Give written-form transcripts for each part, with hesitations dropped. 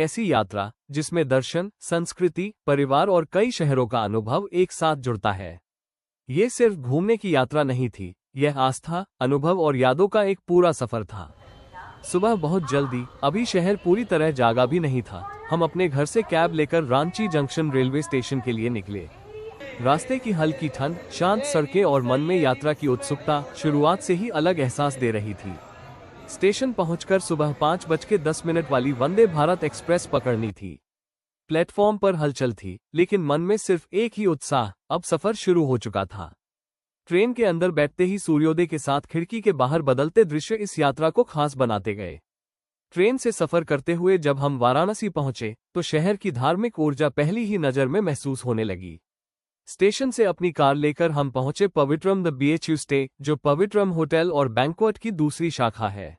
ऐसी यात्रा जिसमें दर्शन, संस्कृति, परिवार और कई शहरों का अनुभव एक साथ जुड़ता है। ये सिर्फ घूमने की यात्रा नहीं थी, यह आस्था, अनुभव और यादों का एक पूरा सफर था। सुबह बहुत जल्दी, अभी शहर पूरी तरह जागा भी नहीं था, हम अपने घर से कैब लेकर रांची जंक्शन रेलवे स्टेशन के लिए निकले। रास्ते की हल्की ठंड, शांत सड़कें और मन में यात्रा की उत्सुकता शुरुआत से ही अलग एहसास दे रही थी। स्टेशन पहुंचकर सुबह 5:10 वाली वंदे भारत एक्सप्रेस पकड़नी थी। प्लेटफॉर्म पर हलचल थी, लेकिन मन में सिर्फ एक ही उत्साह, अब सफर शुरू हो चुका था। ट्रेन के अंदर बैठते ही सूर्योदय के साथ खिड़की के बाहर बदलते दृश्य इस यात्रा को खास बनाते गए। ट्रेन से सफर करते हुए जब हम वाराणसी पहुंचे, तो शहर की धार्मिक ऊर्जा पहली ही नजर में महसूस होने लगी। स्टेशन से अपनी कार लेकर हम पहुंचे पवित्रम द BHU स्टे, जो पवित्रम होटल और बैंक्वेट की दूसरी शाखा है।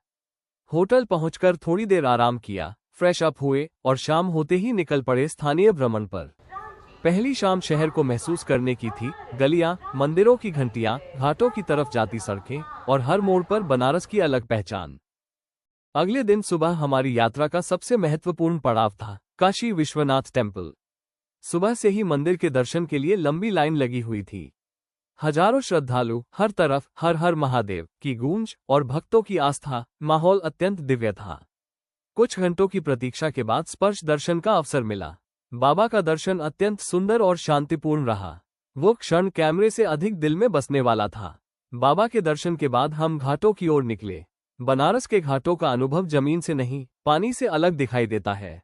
होटल पहुंचकर थोड़ी देर आराम किया, फ्रेश अप हुए और शाम होते ही निकल पड़े स्थानीय भ्रमण पर। पहली शाम शहर को महसूस करने की थी, गलियां, मंदिरों की घंटियां, घाटों की तरफ जाती सड़कें और हर मोड़ पर बनारस की अलग पहचान। अगले दिन सुबह हमारी यात्रा का सबसे महत्वपूर्ण पड़ाव था काशी विश्वनाथ टेम्पल। सुबह से ही मंदिर के दर्शन के लिए लंबी लाइन लगी हुई थी। हजारों श्रद्धालु, हर तरफ हर हर महादेव की गूंज और भक्तों की आस्था, माहौल अत्यंत दिव्य था। कुछ घंटों की प्रतीक्षा के बाद स्पर्श दर्शन का अवसर मिला। बाबा का दर्शन अत्यंत सुंदर और शांतिपूर्ण रहा। वो क्षण कैमरे से अधिक दिल में बसने वाला था। बाबा के दर्शन के बाद हम घाटों की ओर निकले। बनारस के घाटों का अनुभव जमीन से नहीं, पानी से अलग दिखाई देता है।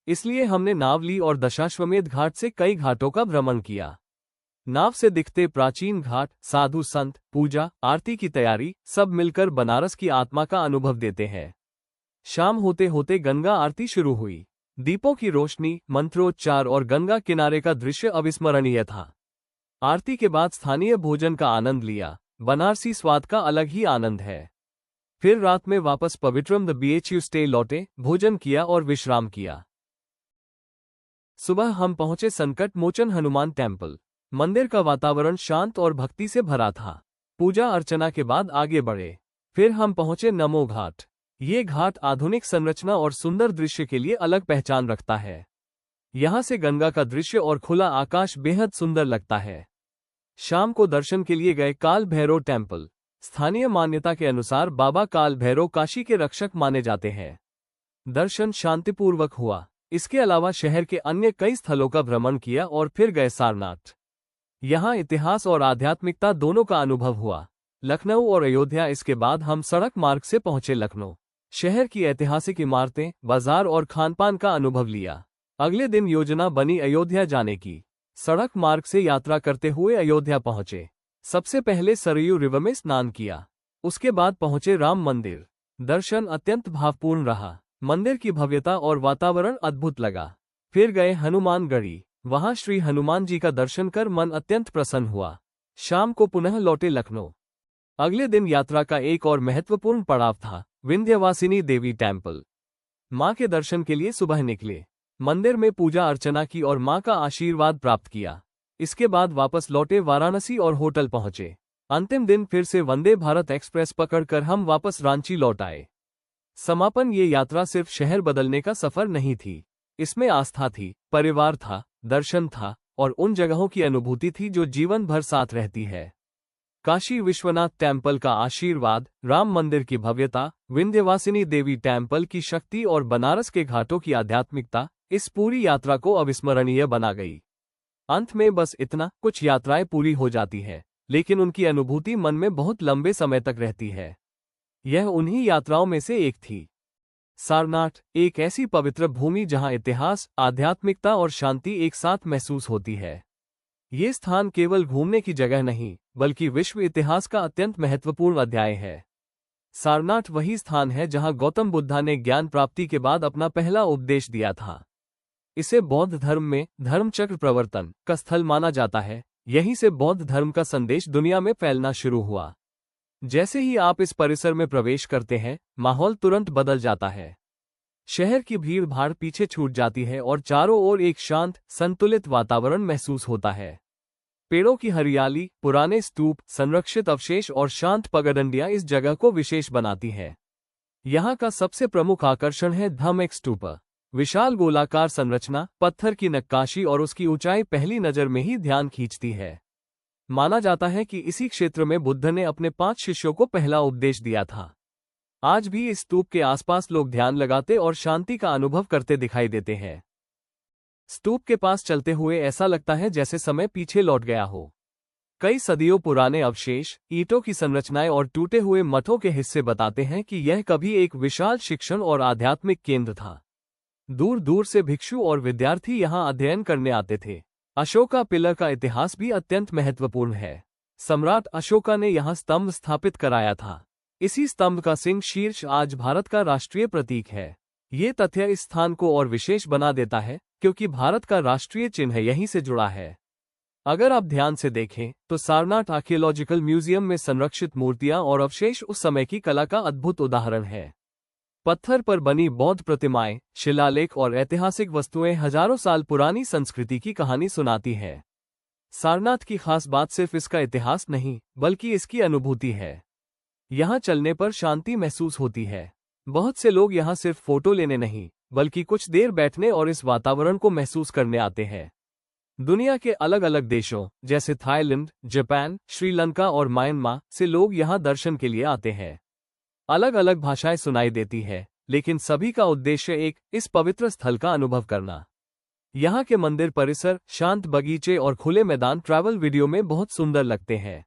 इसलिए हमने नाव ली और दशाश्वमेध घाट से कई घाटों का भ्रमण किया। नाव से दिखते प्राचीन घाट, साधु संत, पूजा, आरती की तैयारी, सब मिलकर बनारस की आत्मा का अनुभव देते हैं। शाम होते होते गंगा आरती शुरू हुई। दीपों की रोशनी, मंत्रोच्चार और गंगा किनारे का दृश्य अविस्मरणीय था। आरती के बाद स्थानीय भोजन का आनंद लिया। बनारसी स्वाद का अलग ही आनंद है। फिर रात में वापस पवित्रम द BHU स्टे लौटे, भोजन किया और विश्राम किया। सुबह हम पहुंचे संकट मोचन हनुमान टेम्पल। मंदिर का वातावरण शांत और भक्ति से भरा था। पूजा अर्चना के बाद आगे बढ़े। फिर हम पहुंचे नमो घाट। ये घाट आधुनिक संरचना और सुंदर दृश्य के लिए अलग पहचान रखता है। यहाँ से गंगा का दृश्य और खुला आकाश बेहद सुंदर लगता है। शाम को दर्शन के लिए गए काल भैरव टेम्पल। स्थानीय मान्यता के अनुसार बाबा काल भैरव काशी के रक्षक माने जाते हैं। दर्शन शांतिपूर्वक हुआ। इसके अलावा शहर के अन्य कई स्थलों का भ्रमण किया और फिर गए सारनाथ। यहाँ इतिहास और आध्यात्मिकता दोनों का अनुभव हुआ। लखनऊ और अयोध्या। इसके बाद हम सड़क मार्ग से पहुंचे लखनऊ। शहर की ऐतिहासिक इमारतें, बाजार और खानपान का अनुभव लिया। अगले दिन योजना बनी अयोध्या जाने की। सड़क मार्ग से यात्रा करते हुए अयोध्या पहुंचे। सबसे पहले सरयू रिवर में स्नान किया। उसके बाद पहुंचे राम मंदिर। दर्शन अत्यंत भावपूर्ण रहा। मंदिर की भव्यता और वातावरण अद्भुत लगा। फिर गए हनुमानगढ़ी। वहां श्री हनुमान जी का दर्शन कर मन अत्यंत प्रसन्न हुआ। शाम को पुनः लौटे लखनऊ। अगले दिन यात्रा का एक और महत्वपूर्ण पड़ाव था विंध्यवासिनी देवी टेम्पल। मां के दर्शन के लिए सुबह निकले। मंदिर में पूजा अर्चना की और मां का आशीर्वाद प्राप्त किया। इसके बाद वापस लौटे वाराणसी और होटल पहुंचे। अंतिम दिन फिर से वंदे भारत एक्सप्रेस पकड़कर हम वापस रांची लौट आए। समापन। ये यात्रा सिर्फ शहर बदलने का सफर नहीं थी। इसमें आस्था थी, परिवार था, दर्शन था और उन जगहों की अनुभूति थी जो जीवन भर साथ रहती है। काशी विश्वनाथ टेम्पल का आशीर्वाद, राम मंदिर की भव्यता, विंध्यवासिनी देवी टेम्पल की शक्ति और बनारस के घाटों की आध्यात्मिकता इस पूरी यात्रा को अविस्मरणीय बना गई। अंत में बस इतना, कुछ यात्राएं पूरी हो जाती है, लेकिन उनकी अनुभूति मन में बहुत लंबे समय तक रहती है। यह उन्हीं यात्राओं में से एक थी। सारनाथ, एक ऐसी पवित्र भूमि जहां इतिहास, आध्यात्मिकता और शांति एक साथ महसूस होती है। ये स्थान केवल घूमने की जगह नहीं, बल्कि विश्व इतिहास का अत्यंत महत्वपूर्ण अध्याय है। सारनाथ वही स्थान है जहां गौतम बुद्धा ने ज्ञान प्राप्ति के बाद अपना पहला उपदेश दिया था। इसे बौद्ध धर्म में धर्मचक्र प्रवर्तन का स्थल माना जाता है। यहीं से बौद्ध धर्म का संदेश दुनिया में फैलना शुरू हुआ। जैसे ही आप इस परिसर में प्रवेश करते हैं, माहौल तुरंत बदल जाता है। शहर की भीड़ भाड़ पीछे छूट जाती है और चारों ओर एक शांत, संतुलित वातावरण महसूस होता है। पेड़ों की हरियाली, पुराने स्तूप, संरक्षित अवशेष और शांत पगडंडियां इस जगह को विशेष बनाती है। यहाँ का सबसे प्रमुख आकर्षण है धम्म एक स्तूप। विशाल गोलाकार संरचना, पत्थर की नक्काशी और उसकी ऊंचाई पहली नजर में ही ध्यान खींचती है। माना जाता है कि इसी क्षेत्र में बुद्ध ने अपने 5 शिष्यों को पहला उपदेश दिया था। आज भी इस स्तूप के आसपास लोग ध्यान लगाते और शांति का अनुभव करते दिखाई देते हैं। स्तूप के पास चलते हुए ऐसा लगता है जैसे समय पीछे लौट गया हो। कई सदियों पुराने अवशेष, ईंटों की संरचनाएं और टूटे हुए मठों के हिस्से बताते हैं कि यह कभी एक विशाल शिक्षण और आध्यात्मिक केंद्र था। दूर दूर से भिक्षु और विद्यार्थी यहाँ अध्ययन करने आते थे। अशोका पिलर का इतिहास भी अत्यंत महत्वपूर्ण है। सम्राट अशोका ने यहाँ स्तंभ स्थापित कराया था। इसी स्तंभ का सिंह शीर्ष आज भारत का राष्ट्रीय प्रतीक है। ये तथ्य इस स्थान को और विशेष बना देता है, क्योंकि भारत का राष्ट्रीय चिन्ह यहीं से जुड़ा है। अगर आप ध्यान से देखें तो सारनाथ आर्कियोलॉजिकल म्यूजियम में संरक्षित मूर्तियां और अवशेष उस समय की कला का अद्भुत उदाहरण है। पत्थर पर बनी बौद्ध प्रतिमाएं, शिलालेख और ऐतिहासिक वस्तुएं हजारों साल पुरानी संस्कृति की कहानी सुनाती है। सारनाथ की खास बात सिर्फ इसका इतिहास नहीं, बल्कि इसकी अनुभूति है। यहाँ चलने पर शांति महसूस होती है। बहुत से लोग यहाँ सिर्फ फोटो लेने नहीं, बल्कि कुछ देर बैठने और इस वातावरण को महसूस करने आते हैं। दुनिया के अलग अलग देशों जैसे थाईलैंड, जापान, श्रीलंका और म्यांमार से लोग यहाँ दर्शन के लिए आते हैं। अलग अलग भाषाएं सुनाई देती है, लेकिन सभी का उद्देश्य एक, इस पवित्र स्थल का अनुभव करना। यहाँ के मंदिर परिसर, शांत बगीचे और खुले मैदान ट्रैवल वीडियो में बहुत सुंदर लगते हैं।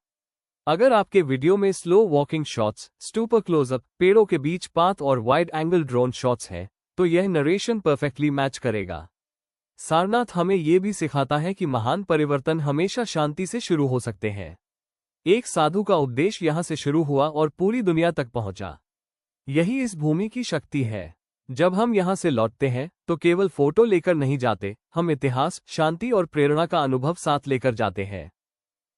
अगर आपके वीडियो में स्लो वॉकिंग शॉट्स, स्टूपर क्लोजअप, पेड़ों के बीच पाथ और वाइड एंगल ड्रोन शॉट्स हैं, तो यह नरेशन परफेक्टली मैच करेगा। सारनाथ हमें ये भी सिखाता है कि महान परिवर्तन हमेशा शांति से शुरू हो सकते हैं। एक साधु का उपदेश यहाँ से शुरू हुआ और पूरी दुनिया तक पहुंचा। यही इस भूमि की शक्ति है। जब हम यहाँ से लौटते हैं तो केवल फोटो लेकर नहीं जाते, हम इतिहास, शांति और प्रेरणा का अनुभव साथ लेकर जाते हैं।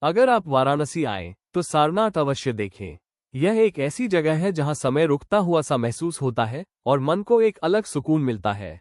अगर आप वाराणसी आएं तो सारनाथ अवश्य देखें। यह एक ऐसी जगह है जहाँ समय रुकता हुआ सा महसूस होता है और मन को एक अलग सुकून मिलता है।